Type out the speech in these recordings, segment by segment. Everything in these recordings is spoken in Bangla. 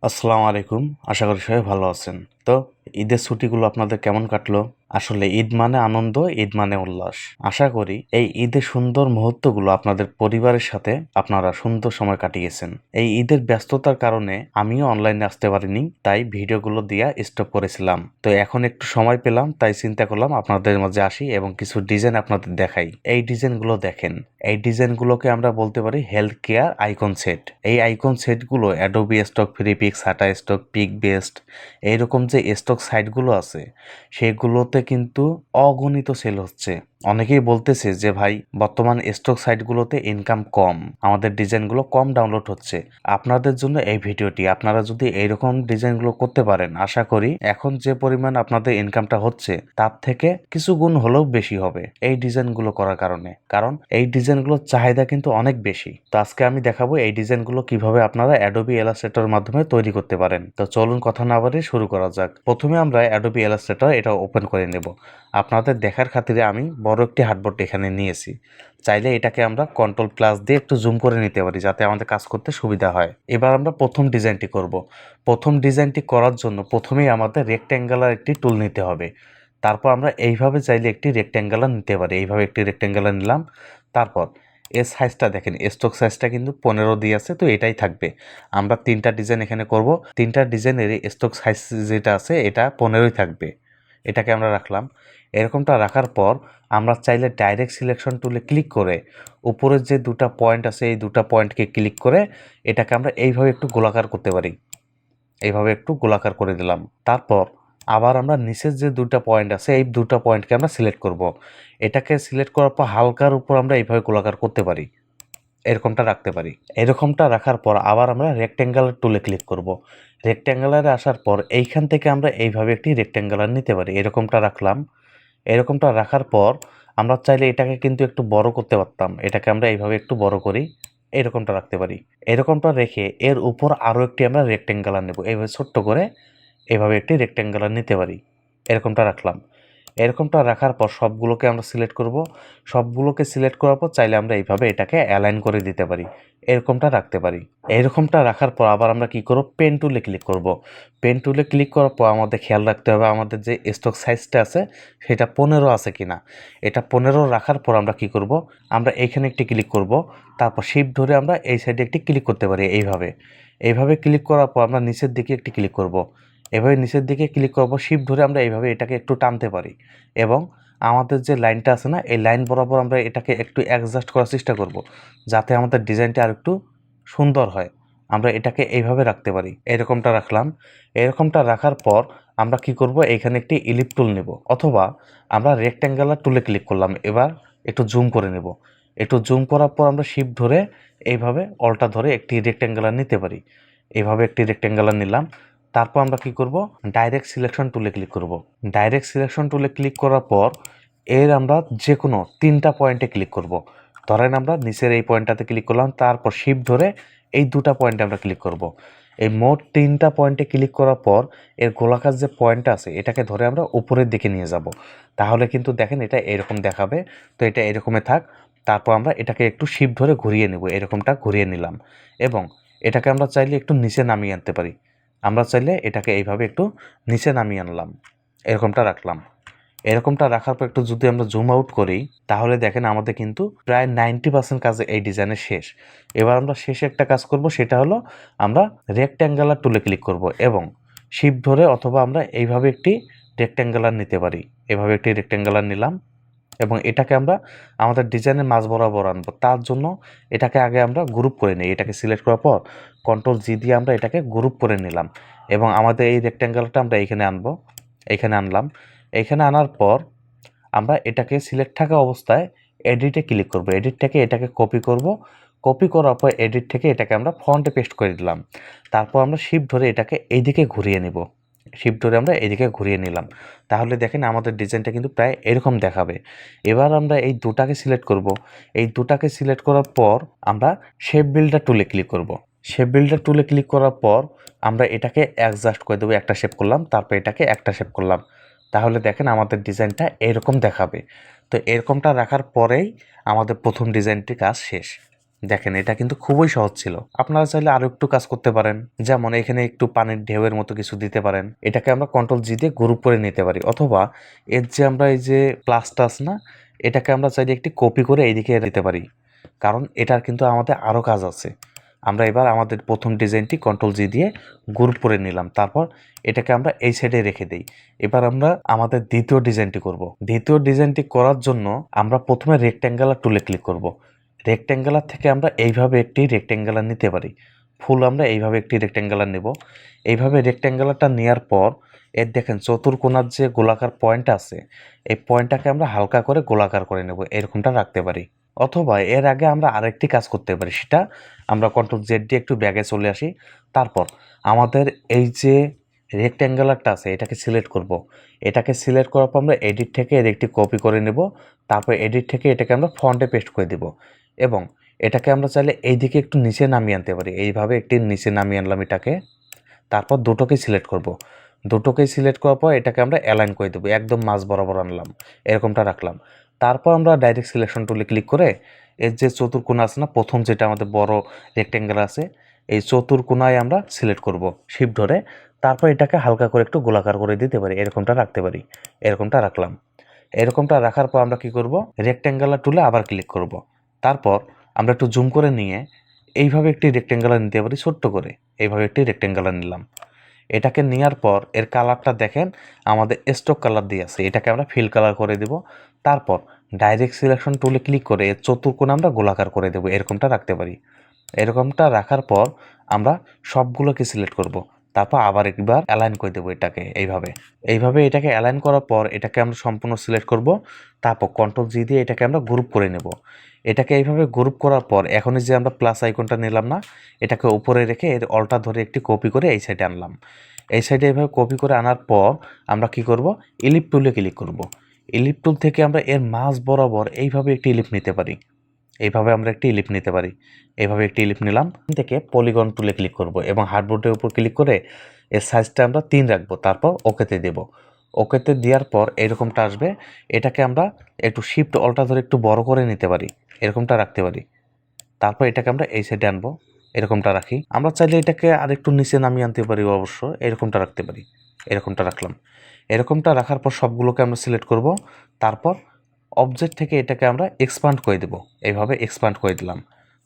আসসালামু আলাইকুম। আশা করি সবাই ভালো আছেন। তো ঈদের ছুটিগুলো আপনাদের কেমন কাটলো? আসলে ঈদ মানে আনন্দ, ঈদ মানে উল্লাস। আশা করি এই ঈদের সুন্দর মুহূর্তগুলো আপনাদের পরিবারের সাথে আপনারা সুন্দর সময় কাটিয়েছেন। এই ঈদের ব্যস্ততার কারণে আমিও অনলাইনে আসতে পারিনি, তাই ভিডিওগুলো দিয়া স্টপ করেছিলাম। তো এখন একটু সময় পেলাম, তাই চিন্তা করলাম আপনাদের মাঝে আসি এবং কিছু ডিজাইন আপনাদের দেখাই। এই ডিজাইনগুলো দেখেন। এই ডিজাইনগুলোকে আমরা বলতে পারি হেলথ কেয়ার আইকন সেট। এই আইকন সেটগুলো Adobe Stock, Freepik, Shutterstock, Pikbest এইরকম যে স্টক সাইটগুলো আছে সেগুলোতে কিন্তু অগণিত সেল হচ্ছে। অনেকেই বলতেছে যে ভাই বর্তমান স্টক সাইটগুলোতে ইনকাম কম, আমাদের ডিজাইনগুলো কম ডাউনলোড হচ্ছে। আপনাদের জন্য এই ভিডিওটি। আপনারা যদি এইরকম ডিজাইনগুলো করতে পারেন, আশা করি এখন যে পরিমাণ আপনাদের ইনকামটা হচ্ছে তার থেকে কিছু গুণ হলেও বেশি হবে এই ডিজাইনগুলো করার কারণে। কারণ এই ডিজাইনগুলোর চাহিদা কিন্তু অনেক বেশি। তো আজকে আমি দেখাবো এই ডিজাইনগুলো কিভাবে আপনারা অ্যাডোবি ইলাস্ট্রেটরের মাধ্যমে তৈরি করতে পারেন। তো চলুন কথা না বাড়িয়ে শুরু করা যাক। প্রথমে আমরা অ্যাডোবি ইলাস্ট্রেটর এটা ওপেন করে নেব। আপনাদের দেখার খাতিরে আমি বড় একটি হার্ডবোর্ড এখানে নিয়েছি। চাইলে এটাকে আমরা কন্ট্রোল প্লাস দিয়ে একটু জুম করে নিতে পারি যাতে আমাদের কাজ করতে সুবিধা হয়। এবার আমরা প্রথম ডিজাইনটি করব। প্রথম ডিজাইনটি করার জন্য প্রথমেই আমাদের রেক্ট্যাঙ্গুলার একটি টুল নিতে হবে। তারপর আমরা এইভাবে চাইলে একটি রেক্ট্যাঙ্গুলার নিতে পারি। এইভাবে একটি রেক্ট্যাঙ্গুলার নিলাম। তারপর এর সাইজটা দেখেন, স্টক সাইজটা কিন্তু 15 দিয়ে আছে, তো এটাই থাকবে। আমরা তিনটা ডিজাইন এখানে করব। তিনটা ডিজাইনের স্টক সাইজ যেটা আছে এটা 15ই থাকবে। এটাকে আমরা রাখলাম। এরকমটা রাখার পর আমরা চাইলে ডাইরেক্ট সিলেকশন টুলে ক্লিক করে উপরের যে দুটা পয়েন্ট আছে এই দুটা পয়েন্টকে ক্লিক করে এটাকে আমরা এইভাবে একটু গোলাকার করতে পারি। এইভাবে একটু গোলাকার করে দিলাম। তারপর আবার আমরা নিচের যে দুটা পয়েন্ট আছে এই দুটা পয়েন্টকে আমরা সিলেক্ট করব। এটাকে সিলেক্ট করার পর হালকার উপর আমরা এইভাবে গোলাকার করতে পারি, এরকমটা রাখতে পারি। এরকমটা রাখার পর আবার আমরা রেক্ট্যাঙ্গুলার টুলে ক্লিক করব। রেক্ট্যাঙ্গুলারে আসার পর এইখান থেকে আমরা এইভাবে একটি রেক্ট্যাঙ্গুলার নিতে পারি। এরকমটা রাখলাম। এরকমটা রাখার পর আমরা চাইলে এটাকে কিন্তু একটু বড় করতে পারতাম। এটাকে আমরা এইভাবে একটু বড় করি, এরকমটা রাখতে পারি। এরকমটা রেখে এর উপর আরও একটি আমরা রেক্ট্যাঙ্গুলার নেব। এইভাবে ছোট্ট করে এভাবে একটি রেক্ট্যাঙ্গুলার নিতে পারি। এরকমটা রাখলাম। এরকমটা রাখার পর সবগুলোকে আমরা সিলেক্ট করব। সবগুলোকে সিলেক্ট করার পর চাইলে আমরা এইভাবে এটাকে অ্যালাইন করে দিতে পারি, এরকমটা রাখতে পারি। এরকমটা রাখার পর আবার আমরা কি করব, পেন টুলে ক্লিক করব। পেন টুলে ক্লিক করার পর আমাদের খেয়াল রাখতে হবে আমাদের যে স্টক সাইজটা আছে সেটা 15 আছে কিনা। এটা 15 রাখার পর আমরা কি করব, আমরা এইখানে একটি ক্লিক করব। তারপর শিফট ধরে আমরা এই সাইডে একটি ক্লিক করতে পারি। এইভাবে এইভাবে ক্লিক করার পর আমরা নিচের দিকে একটি ক্লিক করব। এভাবে নিচের দিকে ক্লিক করব, শিফট ধরে আমরা এইভাবে এটাকে একটু টানতে পারি এবং আমাদের যে লাইনটা আছে না এই লাইন বরাবর আমরা এটাকে একটু অ্যাডজাস্ট করার চেষ্টা করব যাতে আমাদের ডিজাইনটা আর একটু সুন্দর হয়। আমরা এটাকে এইভাবে রাখতে পারি। এরকমটা রাখলাম। এরকমটা রাখার পর আমরা কি করব, এখানে একটি ইলিপ টুল নেব অথবা আমরা রেক্ট্যাঙ্গুলার টুলে ক্লিক করলাম। এবার একটু জুম করে নেব। একটু জুম করার পর আমরা শিফট ধরে এইভাবে অল্টা ধরে একটি রেক্ট্যাঙ্গুলার নিতে পারি। এইভাবে একটি রেক্ট্যাঙ্গুলার নিলাম। তারপর আমরা কি করব, ডাইরেক্ট সিলেকশন টুলে ক্লিক করব। ডাইরেক্ট সিলেকশন টুলে ক্লিক করার পর এর আমরা যে কোনো তিনটা পয়েন্টে ক্লিক করব। ধরেন আমরা নিচের এই পয়েন্টটাতে ক্লিক করলাম, তারপর শিফট ধরে এই দুটা পয়েন্টে আমরা ক্লিক করব। এই মোট তিনটা পয়েন্টে ক্লিক করার পর এর গোলাকার যে পয়েন্ট আছে এটাকে ধরে আমরা উপরের দিকে নিয়ে যাব। তাহলে কিন্তু দেখেন এটা এরকম দেখাবে। তো এটা এরকমে থাক। তারপর আমরা এটাকে একটু শিফট ধরে ঘুরিয়ে নেব। এরকমটা ঘুরিয়ে নিলাম এবং এটাকে আমরা চাইলে একটু নিচে নামিয়ে আনতে পারি। আমরা চাইলে এটাকে এইভাবে একটু নিচে নামিয়ে আনলাম, এরকমটা রাখলাম। এরকমটা রাখার পর একটু যদি আমরা জুম আউট করি তাহলে দেখেন আমাদের কিন্তু প্রায় 90% কাজ এই ডিজাইনের শেষ। এবার আমরা শেষে একটা কাজ করব, সেটা হলো আমরা রেক্ট্যাঙ্গুলার টুলে ক্লিক করব এবং শিফট ধরে অথবা আমরা এইভাবে একটি রেক্ট্যাঙ্গুলার নিতে পারি। এভাবে একটি রেক্ট্যাঙ্গুলার নিলাম এবং এটাকে আমরা আমাদের ডিজাইনের মাঝ বরাবর আনবো। তার জন্য এটাকে আগে আমরা গ্রুপ করে নিই। এটাকে সিলেক্ট করার পর কন্ট্রোল জি দিয়ে আমরা এটাকে গ্রুপ করে নিলাম এবং আমাদের এই রেক্ট্যাঙ্গেলটা আমরা এইখানে আনবো। এইখানে আনলাম। এইখানে আনার পর আমরা এটাকে সিলেক্ট থাকা অবস্থায় এডিটে ক্লিক করব। এডিট থেকে এটাকে কপি করব। কপি করার পর এডিট থেকে এটাকে আমরা ফন্টে পেস্ট করে দিলাম। তারপর আমরা শিফট ধরে এটাকে এইদিকে ঘুরিয়ে নেব। শিফট ধরে আমরা এদিকে ঘুরিয়ে নিলাম। তাহলে দেখেন আমাদের ডিজাইনটা কিন্তু প্রায় এরকম দেখাবে। এবার আমরা এই দুটাকে সিলেক্ট করব। এই দুটাকে সিলেক্ট করার পর আমরা শেপ বিল্ডার টুলে ক্লিক করব। শেপ বিল্ডার টুলে ক্লিক করার পর আমরা এটাকে অ্যাডজাস্ট করে দেবো। একটা শেপ করলাম, তারপর এটাকে একটা শেপ করলাম। তাহলে দেখেন আমাদের ডিজাইনটা এরকম দেখাবে। তো এরকমটা রাখার পরেই আমাদের প্রথম ডিজাইনটির কাজ শেষ। দেখেন এটা কিন্তু খুবই সহজ ছিল। আপনারা চাইলে আরো একটু কাজ করতে পারেন, যেমন এখানে একটু পানির ঢেউয়ের মতো কিছু দিতে পারেন। এটাকে আমরা কন্ট্রোল জি দিয়ে গ্রুপ করে নিতে পারি, অথবা এর যে আমরা এই যে প্লাসটা আছে না, এটাকে আমরা চাইলে একটি কপি করে এইদিকে দিতে পারি, কারণ এটার কিন্তু আমাদের আরও কাজ আছে। আমরা এবার আমাদের প্রথম ডিজাইনটি কন্ট্রোল জি দিয়ে গ্রুপ করে নিলাম, তারপর এটাকে আমরা এই সাইডে রেখে দিই। এবার আমরা আমাদের দ্বিতীয় ডিজাইনটি করব। দ্বিতীয় ডিজাইনটি করার জন্য আমরা প্রথমে রেক্ট্যাঙ্গুলার টুলে ক্লিক করব। রেক্ট্যাঙ্গুলার থেকে আমরা এইভাবে একটি রেক্ট্যাঙ্গুলার নিতে পারি। ফুল আমরা এইভাবে একটি রেক্ট্যাঙ্গুলার নেব। এইভাবে রেক্ট্যাঙ্গুলারটা নেওয়ার পর এর দেখেন চতুর্কোণার যে গোলাকার পয়েন্ট আছে, এই পয়েন্টটাকে আমরা হালকা করে গোলাকার করে নেব, এরকমটা রাখতে পারি। অথবা এর আগে আমরা আরেকটি কাজ করতে পারি, সেটা আমরা কন্ট্রোল জেড দিয়ে একটু ব্যাগে চলে আসি। তারপর আমাদের এই যে রেক্ট্যাঙ্গুলারটা আছে এটাকে সিলেক্ট করব। এটাকে সিলেক্ট করার পর আমরা এডিট থেকে এর একটি কপি করে নেব। তারপর এডিট থেকে এটাকে আমরা ফন্টে পেস্ট করে দেব, এবং এটাকে আমরা চাইলে এই দিকে একটু নিচে নামিয়ে আনতে পারি। এইভাবে একটি নিচে নামিয়ে আনলাম এটাকে। তারপর দুটোকেই সিলেক্ট করব। দুটোকেই সিলেক্ট করার পর এটাকে আমরা অ্যালাইন করে দেবো, একদম মাঝ বরাবর আনলাম, এরকমটা রাখলাম। তারপর আমরা ডাইরেক্ট সিলেকশন টুলে ক্লিক করে এর যে চতুর্কোণা আছে না, প্রথম যেটা আমাদের বড় রেক্ট্যাঙ্গেল আছে, এই চতুর্কোণায় আমরা সিলেক্ট করব শিফট ধরে। তারপর এটাকে হালকা করে একটু গোলাকার করে দিতে পারি, এরকমটা রাখতে পারি, এরকমটা রাখলাম। এরকমটা রাখার পর আমরা কি করব, রেক্ট্যাঙ্গুলার টুলে আবার ক্লিক করব। তারপর আমরা একটু জুম করে নিয়ে এইভাবে একটি রেক্ট্যাঙ্গুলার নিতে পারি, ছোট্ট করে এইভাবে একটি রেক্ট্যাঙ্গুলার নিলাম। এটাকে নেওয়ার পর এর কালারটা দেখেন আমাদের স্টক কালার দিয়ে আছে, এটাকে আমরা ফিল কালার করে দেব। তারপর ডাইরেক্ট সিলেকশন টুলে ক্লিক করে এর চতুর্কোণ আমরা গোলাকার করে দেব, এরকমটা রাখতে পারি। এরকমটা রাখার পর আমরা সবগুলোকে সিলেক্ট করব। তারপর আবার একবার অ্যালাইন করে দেবো এটাকে এইভাবে। এইভাবে এটাকে অ্যালাইন করার পর এটাকে আমরা সম্পূর্ণ সিলেক্ট করব। তারপর কন্ট্রোল জি দিয়ে এটাকে আমরা গ্রুপ করে নেব। এটাকে এইভাবে গ্রুপ করার পর এখনই যে আমরা প্লাস আইকনটা নিলাম না, এটাকে উপরে রেখে এর অলটা ধরে একটি কপি করে এই সাইডে আনলাম। এই সাইডে এইভাবে কপি করে আনার পর আমরা কি করব, ইলিপ টুলে ক্লিক করব। ইলিপ টুল থেকে আমরা এর মাঝ বরাবর এইভাবে একটি ইলিপ নিতে পারি। এইভাবে আমরা একটি ইলিপ নিতে পারি। এইভাবে একটি ইলিপ নিলাম। এখান থেকে পলিগন টুলে ক্লিক করব এবং হার্ডবোর্ডের উপর ক্লিক করে এর সাইজটা আমরা 3 রাখবো, তারপর ওকেতে দেব। ওকেতে দেওয়ার পর এরকমটা আসবে। এটাকে আমরা একটু শিফট অলটা ধরে একটু বড় করে নিতে পারি, এরকমটা রাখতে পারি। তারপর এটাকে আমরা এই সাইডে আনবো, এরকমটা রাখি। আমরা চাইলে এটাকে আরেকটু নিচে নামিয়ে আনতে পারি, অবশ্য এরকমটা রাখতে পারি, এরকমটা রাখলাম। এরকমটা রাখার পর সবগুলোকে আমরা সিলেক্ট করব। তারপর অবজেক্ট থেকে এটাকে আমরা এক্সপান্ড করে দেব, এইভাবে এক্সপান্ড করে দিলাম।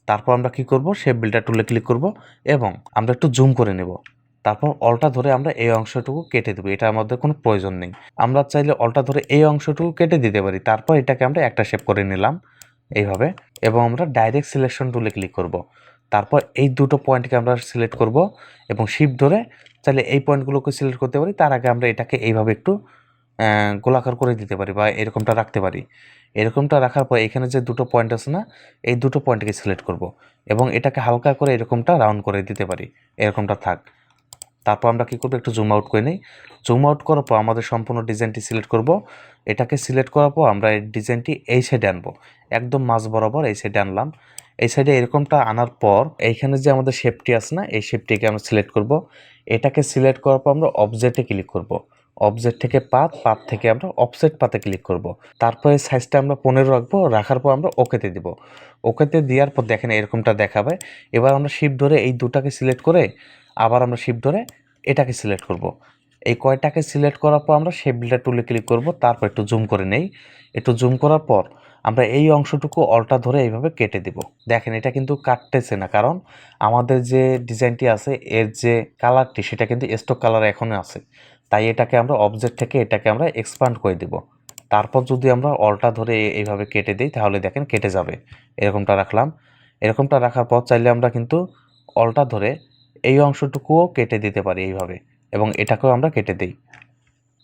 তারপর আমরা কি করব, শেপ বিল্ডার টুলে ক্লিক করব এবং আমরা একটু জুম করে নেব। তারপর অলটা ধরে আমরা এই অংশটুকু কেটে দেবো, এটা আমাদের কোনো প্রয়োজন নেই। আমরা চাইলে অলটা ধরে এই অংশটুকু কেটে দিতে পারি। তারপর এটাকে আমরা একটা শেপ করে নিলাম এইভাবে, এবং আমরা ডাইরেক্ট সিলেকশন টুলে ক্লিক করব। তারপর এই দুটো পয়েন্টকে আমরা সিলেক্ট করব এবং শিফট ধরে চাইলে এই পয়েন্টগুলোকে সিলেক্ট করতে পারি। তার আগে আমরা এটাকে এইভাবে একটু গোলাকার করে দিতে পারি বা এরকমটা রাখতে পারি। এরকমটা রাখার পর এখানে যে দুটো পয়েন্ট আছে না, এই দুটো পয়েন্টকে সিলেক্ট করব এবং এটাকে হালকা করে এরকমটা রাউন্ড করে দিতে পারি, এরকমটা থাক। তারপর আমরা কী করবো, একটু জুম আউট করে নিই। জুম আউট করার পর আমাদের সম্পূর্ণ ডিজাইনটি সিলেক্ট করব। এটাকে সিলেক্ট করার পর আমরা এই ডিজাইনটি এই সাইডে আনবো, একদম মাঝ বরাবর এই সাইডে আনলাম। এই সাইডে এরকমটা আনার পর এইখানে যে আমাদের শেপটি আছে না, এই শেপটিকে আমরা সিলেক্ট করব। এটাকে সিলেক্ট করার পর আমরা অবজেক্টে ক্লিক করব। অবজেক্ট থেকে পাত, পাত থেকে আমরা অফসেট পাতে ক্লিক করব। তারপরে সাইজটা আমরা 15 রাখবো, রাখার পর আমরা ওকেতে দিব। ওকেতে দেওয়ার পর দেখেন এরকমটা দেখাবে। এবার আমরা শিফট ধরে এই দুটাকে সিলেক্ট করে আবার আমরা শিফট ধরে এটাকে সিলেক্ট করব। এই কয়টাকে সিলেক্ট করার পর আমরা শেপ বিল্ডার টুলে ক্লিক করব। তারপর একটু জুম করে নেই। একটু জুম করার পর আমরা এই অংশটুকু অলটা ধরে এইভাবে কেটে দিব। দেখেন এটা কিন্তু কাটতেছে না, কারণ আমাদের যে ডিজাইনটি আছে এর যে কালারটি সেটা কিন্তু স্টক কালার এখনও আছে। তাই এটাকে আমরা অবজেক্ট থেকে এটাকে আমরা এক্সপান্ড করে দিব। তারপর যদি আমরা অলটা ধরে এইভাবে কেটে দিই তাহলে দেখেন কেটে যাবে, এরকমটা রাখলাম। এরকমটা রাখার পর চাইলে আমরা কিন্তু অলটা ধরে এই অংশটুকুও কেটে দিতে পারি এইভাবে, এবং এটাকেও আমরা কেটে দিই।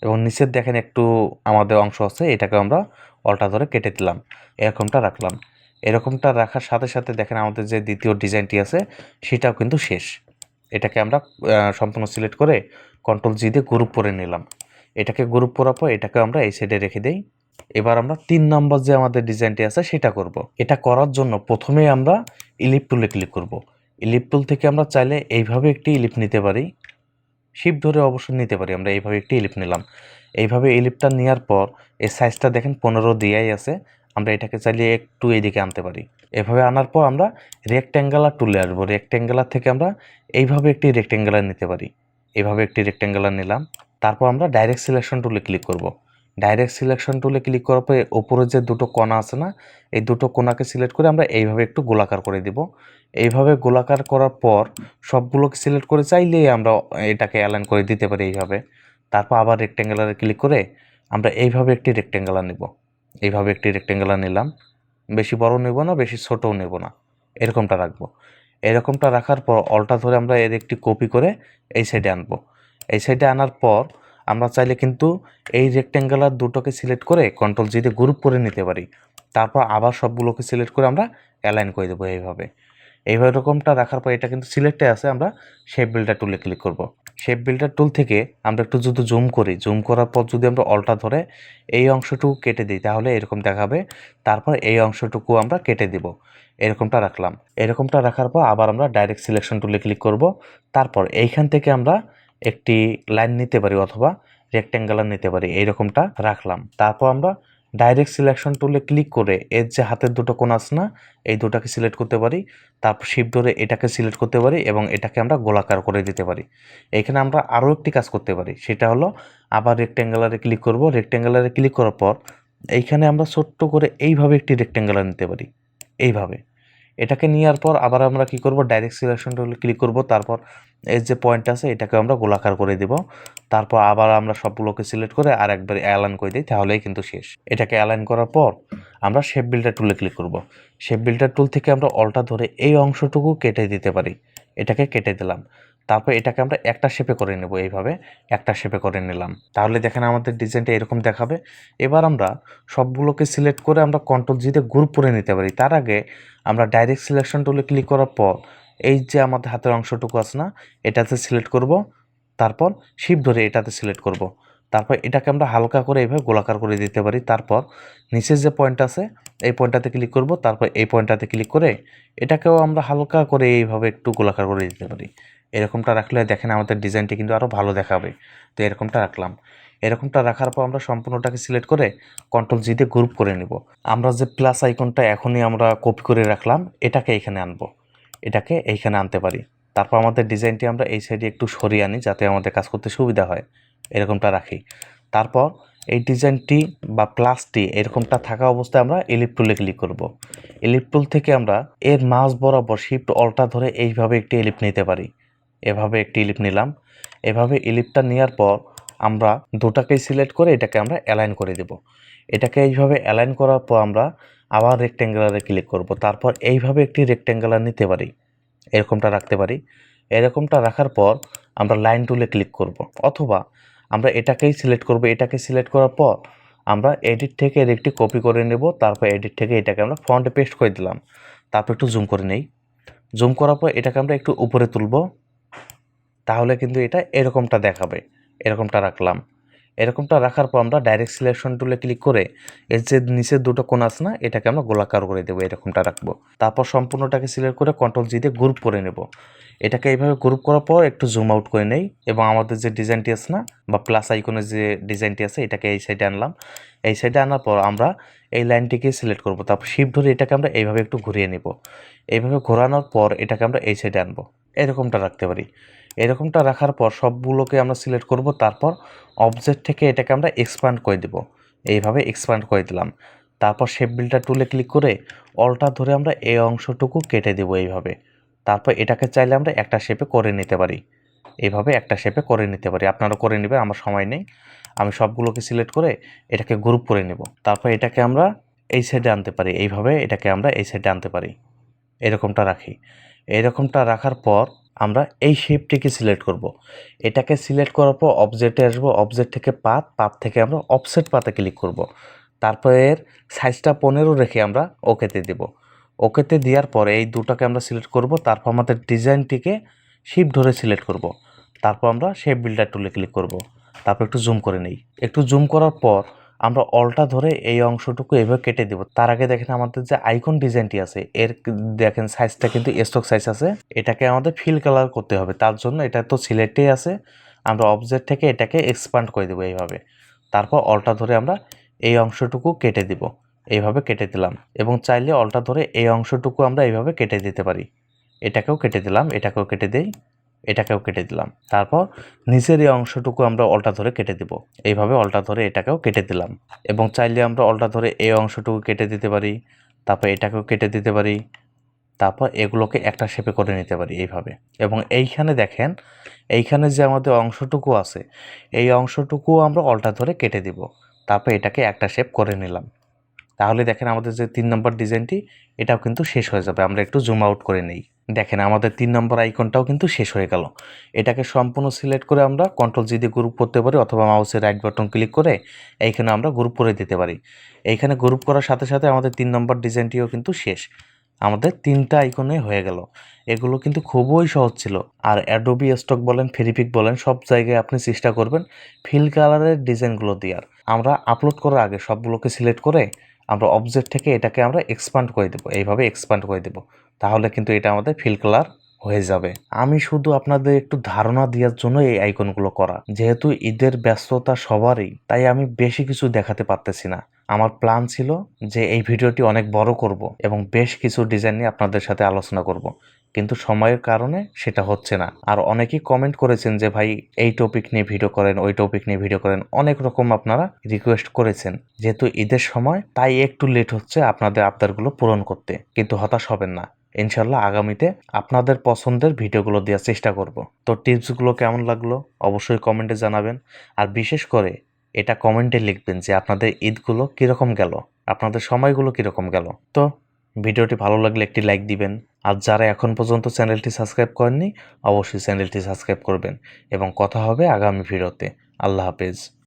এবং নিচের দেখেন একটু আমাদের অংশ আছে, এটাকে আমরা অলটা ধরে কেটে দিলাম, এরকমটা রাখলাম। এরকমটা রাখার সাথে সাথে দেখেন আমাদের যে দ্বিতীয় ডিজাইনটি আছে সেটাও কিন্তু শেষ। এটাকে আমরা সম্পূর্ণ সিলেক্ট করে কন্ট্রোল জি দিয়ে গ্রুপ করে নিলাম। এটাকে গ্রুপ করার পর এটাকে আমরা এই সাইডে রেখে দিই। এবার আমরা 3 নম্বর যে আমাদের ডিজাইনটি আছে সেটা করব। এটা করার জন্য প্রথমেই আমরা ইলিপ টুলে ক্লিক করব। ইলিপ টুল থেকে আমরা চাইলে এইভাবে একটি ইলিপ নিতে পারি, শিপ ধরে অবশ্যই নিতে পারি। আমরা এইভাবে একটি ইলিপ নিলাম। এইভাবে ইলিপটা নেওয়ার পর এর সাইজটা দেখেন 15 দিয়াই আছে। আমরা এটাকে চাইলে একটু এইদিকে আনতে পারি, এভাবে আনার পর আমরা রেক্ট্যাঙ্গুলার টুলে আসবো। রেক্ট্যাঙ্গুলার থেকে আমরা এইভাবে একটি রেক্ট্যাঙ্গুলার নিতে পারি। এভাবে একটি রেক্ট্যাঙ্গুলার নিলাম। তারপর আমরা ডাইরেক্ট সিলেকশন টুলে ক্লিক করব। ডাইরেক্ট সিলেকশন টুলে ক্লিক করার পরে ওপরে যে দুটো কোণা আছে না, এই দুটো কোণাকে সিলেক্ট করে আমরা এইভাবে একটু গোলাকার করে দিব। এইভাবে গোলাকার করার পর সবগুলোকে সিলেক্ট করে চাইলেই আমরা এটাকে অ্যালাইন করে দিতে পারি এইভাবে। তারপর আবার রেক্ট্যাঙ্গুলারে ক্লিক করে আমরা এইভাবে একটি রেক্ট্যাঙ্গুলার নিব। এইভাবে একটি রেক্ট্যাঙ্গুলার নিলাম। বেশি বড় নেব না, বেশি ছোটও নেব না, এরকমটা রাখবো। এরকমটা রাখার পর অলটা ধরে আমরা এর একটি কপি করে এই সাইডে আনবো। এই সাইডে আনার পর আমরা চাইলে কিন্তু এই রেক্ট্যাঙ্গুলার দুটোকে সিলেক্ট করে কন্ট্রোল জি দিয়ে গ্রুপ করে নিতে পারি। তারপর আবার সবগুলোকে সিলেক্ট করে আমরা অ্যালাইন করে দেবো এইভাবে। এইভাবে এরকমটা রাখার পর এটা কিন্তু সিলেক্টে আছে, আমরা শেপ বিল্ডার টুলে ক্লিক করব। শেপ বিল্ডার টুল থেকে আমরা একটু যদি জুম করি, জুম করার পর যদি আমরা অলটা ধরে এই অংশটুকু কেটে দিই তাহলে এরকম দেখাবে। তারপর এই অংশটুকু আমরা কেটে দিব। এরকমটা রাখলাম। এরকমটা রাখার পর আবার আমরা ডাইরেক্ট সিলেকশন টুলে ক্লিক করব। তারপর এইখান থেকে আমরা একটি লাইন নিতে পারি অথবা রেক্ট্যাঙ্গুলার নিতে পারি, এইরকমটা রাখলাম। তারপর আমরা ডাইরেক্ট সিলেকশন টুলে ক্লিক করে এর যে হাতের দুটো কোণ আছে না, এই দুটাকে সিলেক্ট করতে পারি। তারপর শিফট ধরে এটাকে সিলেক্ট করতে পারি এবং এটাকে আমরা গোলাকার করে দিতে পারি। এখানে আমরা আরও একটি কাজ করতে পারি, সেটা হলো আবার রেক্ট্যাঙ্গুলারে ক্লিক করব। রেক্ট্যাঙ্গুলারে ক্লিক করার পর এইখানে আমরা ছোট্ট করে এইভাবে একটি রেক্ট্যাঙ্গুলার নিতে পারি, এইভাবে। এটাকে নেওয়ার পর আবার আমরা কি করব, ডাইরেক্ট সিলেকশন টুলে ক্লিক করব। তারপর এর যে পয়েন্ট আছে এটাকে আমরা গোলাকার করে দেব। তারপর আবার আমরা সবগুলোকে সিলেক্ট করে আর একবার অ্যালাইন করে দিই, তাহলেই কিন্তু শেষ। এটাকে অ্যালাইন করার পর আমরা শেপ বিল্ডার টুলে ক্লিক করব। শেপ বিল্ডার টুল থেকে আমরা অলটা ধরে এই অংশটুকু কেটে দিতে পারি। এটাকে কেটে দিলাম। তারপর এটাকে আমরা একটা শেপে করে নেব, এইভাবে একটা শেপে করে নিলাম। তাহলে দেখেন আমাদের ডিজাইনটা এরকম দেখাবে। এবার আমরা সবগুলোকে সিলেক্ট করে আমরা কন্ট্রোল জিতে গ্রুপ করে নিতে পারি। তার আগে আমরা ডাইরেক্ট সিলেকশন টুলে ক্লিক করার পর এই যে আমাদের হাতের অংশটুকু আছে না, এটাতে সিলেক্ট করব। তারপর শিফট ধরে এটাতে সিলেক্ট করব। তারপর এটাকে আমরা হালকা করে এইভাবে গোলাকার করে দিতে পারি। তারপর নিচের যে পয়েন্ট আছে এই পয়েন্টটাতে ক্লিক করব। তারপর এই পয়েন্টটাতে ক্লিক করে এটাকেও আমরা হালকা করে এইভাবে একটু গোলাকার করে দিতে পারি। এরকমটা রাখলে দেখেন আমাদের ডিজাইনটি কিন্তু আরও ভালো দেখাবে। তো এরকমটা রাখলাম। এরকমটা রাখার পর আমরা সম্পূর্ণটাকে সিলেক্ট করে কন্ট্রোল জি দিয়ে গ্রুপ করে নিব। আমরা যে প্লাস আইকনটা এখনই আমরা কপি করে রাখলাম, এটাকে এইখানে আনবো। এটাকে এইখানে আনতে পারি। তারপর আমাদের ডিজাইনটি আমরা এই সাইডে একটু সরিয়ে আনি যাতে আমাদের কাজ করতে সুবিধা হয়। এরকমটা রাখি। তারপর এই ডিজাইনটি বা প্লাসটি এরকমটা থাকা অবস্থায় আমরা এলিপ টুলে ক্লিক করব। এলিপ টুল থেকে আমরা এর মাঝ বরাবর শিফট অলটা ধরে এইভাবে একটি এলিপ নিতে পারি। এভাবে একটি এলিপ নিলাম। এভাবে এলিপটা নেওয়ার পর আমরা দুটাকেই সিলেক্ট করে এটাকে আমরা অ্যালাইন করে দেব। এটাকে এইভাবে অ্যালাইন করার পর আমরা আবার রেক্ট্যাঙ্গুলারে ক্লিক করব। তারপর এইভাবে একটি রেক্ট্যাঙ্গুলার নিতে পারি, এরকমটা রাখতে পারি। এরকমটা রাখার পর আমরা লাইন টুলে ক্লিক করব, অথবা আমরা এটাকেই সিলেক্ট করব। এটাকে সিলেক্ট করার পর আমরা এডিট থেকে এর একটি কপি করে নেব। তারপর এডিট থেকে এটাকে আমরা ফন্টে পেস্ট করে দিলাম। তারপর একটু জুম করে নেই। জুম করার পর এটাকে আমরা একটু উপরে তুলব, তাহলে কিন্তু এটা এরকমটা দেখাবে। এরকমটা রাখলাম। এরকমটা রাখার পর আমরা ডাইরেক্ট সিলেকশন টুলে ক্লিক করে এর যে নিচের দুটো কোণ আছে না, এটাকে আমরা গোলাকার করে দেবো, এরকমটা রাখবো। তারপর সম্পূর্ণটাকে সিলেক্ট করে কন্ট্রোল জি দিয়ে গ্রুপ করে নেব। এটাকে এইভাবে গ্রুপ করার পর একটু জুম আউট করে নেই এবং আমাদের যে ডিজাইনটি আছে না বা প্লাস আইকনের যে ডিজাইনটি আছে এটাকে এই সাইডে আনলাম। এই সাইডে আনার পর আমরা এই লাইনটিকে সিলেক্ট করব। তারপর শিফট ধরে এটাকে আমরা এইভাবে একটু ঘুরিয়ে নেব। এইভাবে ঘোরানোর পর এটাকে আমরা এই সাইডে আনবো, এরকমটা রাখতে পারি। এরকমটা রাখার পর সবগুলোকে আমরা সিলেক্ট করব। তারপর অবজেক্ট থেকে এটাকে আমরা এক্সপ্যান্ড করে দেব, এইভাবে এক্সপ্যান্ড করে দিলাম। তারপর শেপ বিল্ডার টুলে ক্লিক করে অলটা ধরে আমরা এই অংশটুকু কেটে দেব এইভাবে। তারপর এটাকে চাইলে আমরা একটা শেপে করে নিতে পারি, এইভাবে একটা শেপে করে নিতে পারি। আপনারা করে নেবেন, আমার সময় নেই। আমি সবগুলোকে সিলেক্ট করে এটাকে গ্রুপ করে নেব। তারপর এটাকে আমরা এই সাইডে আনতে পারি, এইভাবে এটাকে আমরা এই সাইডে আনতে পারি। এরকমটা রাখি। এরকমটা রাখার পর আমরা এই শেপটিকে সিলেক্ট করব। এটাকে সিলেক্ট করার পর অবজেক্টে আসবো। অবজেক্ট থেকে পাত, পাত থেকে আমরা অফসেট পাতে ক্লিক করব। তারপর এর সাইজটা 15 রেখে আমরা ওকেতে দেব। ওকেতে দেওয়ার পরে এই দুটাকে আমরা সিলেক্ট করব। তারপর আমাদের ডিজাইনটিকে শিফট ধরে সিলেক্ট করব। তারপর আমরা শেপ বিল্ডার টুলে ক্লিক করব। তারপর একটু জুম করে নেই। একটু জুম করার পর আমরা অলটা ধরে এই অংশটুকু এভাবে কেটে দেব। তার আগে দেখেন আমাদের যে আইকন ডিজাইনটি আছে এর দেখেন সাইজটা কিন্তু স্টক সাইজ আছে। এটাকে আমাদের ফিল কালার করতে হবে, তার জন্য এটা তো সিলেক্টেই আছে। আমরা অবজেক্ট থেকে এটাকে এক্সপ্যান্ড করে দেবো এইভাবে। তারপর অলটা ধরে আমরা এই অংশটুকু কেটে দিব। এইভাবে কেটে দিলাম এবং চাইলে অলটা ধরে এই অংশটুকু আমরা এইভাবে কেটে দিতে পারি। এটাকেও কেটে দিলাম, এটাকেও কেটে দেই, এটাকেও কেটে দিলাম। তারপর নিচের এই অংশটুকু আমরা অলটা ধরে কেটে দিব। এইভাবে অলটা ধরে এটাকেও কেটে দিলাম এবং চাইলে আমরা অলটা ধরে এই অংশটুকু কেটে দিতে পারি, তারপর এটাকেও কেটে দিতে পারি, তারপর এগুলোকে একটা শেপে করে নিতে পারি এইভাবে। এবং এইখানে দেখেন, এইখানে যে আমাদের অংশটুকু আছে এই অংশটুকু আমরা অলটা ধরে কেটে দিব, তারপর এটাকে একটা শেপ করে নিলাম। তাহলে দেখেন আমাদের যে 3 নম্বর ডিজাইনটি এটাও কিন্তু শেষ হয়ে যাবে। আমরা একটু জুম আউট করে নেই। দেখেন আমাদের 3 নম্বর আইকনটাও কিন্তু শেষ হয়ে গেল। এটাকে সম্পূর্ণ সিলেক্ট করে আমরা কন্ট্রোল জি দিয়ে গ্রুপ করতে পারি অথবা মাউসের রাইট বাটন ক্লিক করে এইখানে আমরা গ্রুপ করে দিতে পারি। এইখানে গ্রুপ করার সাথে সাথে আমাদের 3 নম্বর ডিজাইনটিও কিন্তু শেষ। আমাদের 3টা আইকনে হয়ে গেল। এগুলো কিন্তু খুবই সহজ ছিল। আর অ্যাডোবি স্টক বলেন, ফেরিপিক বলেন, সব জায়গায় আপনি চেষ্টা করবেন ফিল কালারের ডিজাইনগুলো দেওয়ার। আমরা আপলোড করার আগে সবগুলোকে সিলেক্ট করে আমরা অবজেক্ট থেকে এটাকে আমরা এক্সপান্ড করে দেবো, এইভাবে এক্সপান্ড করে দেবো। তাহলে কিন্তু এটা আমাদের ফিল কালার হয়ে যাবে। আমি শুধু আপনাদের একটু ধারণা দেওয়ার জন্য এই আইকনগুলো করা। যেহেতু ঈদের ব্যস্ততা সবারই, তাই আমি বেশি কিছু দেখাতে পারতেছি না। আমার প্ল্যান ছিল যে এই ভিডিওটি অনেক বড় করব এবং বেশ কিছু ডিজাইন নিয়ে আপনাদের সাথে আলোচনা করব, কিন্তু সময়ের কারণে সেটা হচ্ছে না। আর অনেকেই কমেন্ট করেছেন যে ভাই এই টপিক নিয়ে ভিডিও করেন, ওই টপিক নিয়ে ভিডিও করেন, অনেক রকম আপনারা রিকোয়েস্ট করেছেন। যেহেতু ঈদের সময় তাই একটু লেট হচ্ছে আপনাদের আবদারগুলো পূরণ করতে, কিন্তু হতাশ হবেন না। ইনশাল্লাহ আগামীতে আপনাদের পছন্দের ভিডিওগুলো দেওয়ার চেষ্টা করব। তো টিপসগুলো কেমন লাগলো অবশ্যই কমেন্টে জানাবেন। আর বিশেষ করে এটা কমেন্টে লিখবেন যে আপনাদের ঈদগুলো কীরকম গেল, আপনাদের সময়গুলো কীরকম গেল। তো ভিডিওটি ভালো লাগলে একটি লাইক দিবেন। আর যারা এখন পর্যন্ত চ্যানেলটি সাবস্ক্রাইব করেননি অবশ্যই চ্যানেলটি সাবস্ক্রাইব করবেন এবং কথা হবে আগামী ভিডিওতে। আল্লাহ হাফেজ।